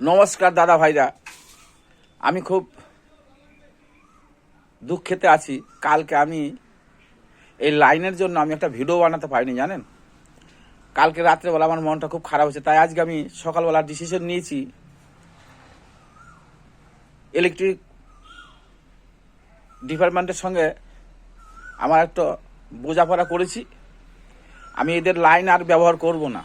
নমস্কার দাদা ভাইরা, আমি খুব দুঃখেতে আছি। কালকে আমি এই লাইনের জন্য আমি একটা ভিডিও বানাতে পারিনি, জানেন। কালকে রাত্রেবেলা আমার মনটা খুব খারাপ হচ্ছে, তাই আজকে আমি সকালবেলা ডিসিশন নিয়েছি। ইলেকট্রিক ডিপার্টমেন্টের সঙ্গে আমার একটা বোঝাপড়া করেছি, আমি এদের লাইন আর ব্যবহার করব না।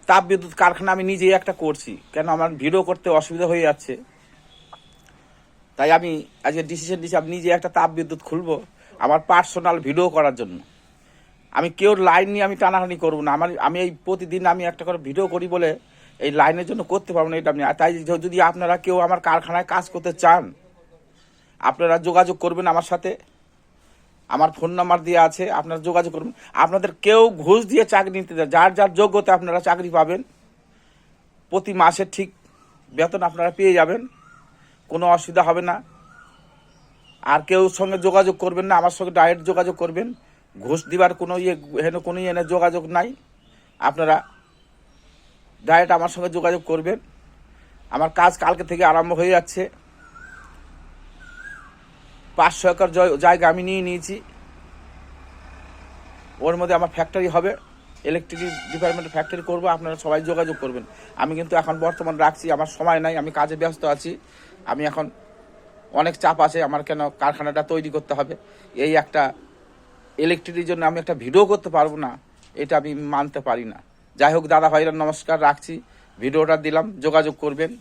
তাপ বিদ্যুৎ কারখানা আমি নিজেই একটা করছি, কেন আমার ভিডিও করতে অসুবিধা হয়ে যাচ্ছে। তাই আমি আজকে ডিসিশন নিয়েছি আমি নিজে একটা তাপ বিদ্যুৎ খুলবো আমার পার্সোনাল ভিডিও করার জন্য। আমি কেউ লাইন নিয়ে আমি টানাটানি করবো না। আমি এই প্রতিদিন আমি একটা করে ভিডিও করি বলে এই লাইনের জন্য করতে পারবো না, এটা আমি। তাই যদি আপনারা কেউ আমার কারখানায় কাজ করতে চান, আপনারা যোগাযোগ করবেন আমার সাথে। আমার ফোন নাম্বার দেওয়া আছে, আপনারা যোগাযোগ করবেন। আপনাদের কেউ ঘুষ দিয়ে চাকরি নিতে দেয়, যার যার যোগ্যতা আপনারা চাকরি পাবেন। প্রতি মাসে ঠিক বেতন আপনারা পেয়ে যাবেন, কোনো অসুবিধা হবে না। আর কেউ সঙ্গে যোগাযোগ করবেন না, আমার সঙ্গে ডাইরেক্ট যোগাযোগ করবেন। ঘুষ দিবার কোনো কোনো যোগাযোগ নাই। আপনারা ডাইরেক্ট আমার সঙ্গে যোগাযোগ করবেন। আমার কাজ কালকে থেকে আরম্ভ হয়ে যাচ্ছে। 500 একর জায়গা আমি নিয়ে নিয়েছি, ওর মধ্যে আমার ফ্যাক্টরি হবে, ইলেকট্রিক ডিপার্টমেন্টের ফ্যাক্টরি করবো। আপনারা সবাই যোগাযোগ করবেন। আমি কিন্তু এখন বর্তমান রাখছি, আমার সময় নাই, আমি কাজে ব্যস্ত আছি। আমি এখন অনেক চাপ আছে আমার, কেন কারখানাটা তৈরি করতে হবে। এই একটা ইলেকট্রিকের জন্য আমি একটা ভিডিও করতে পারবো না, এটা আমি মানতে পারি না। যাই হোক দাদা ভাইরা, নমস্কার, রাখছি। ভিডিওটা দিলাম, যোগাযোগ করবেন।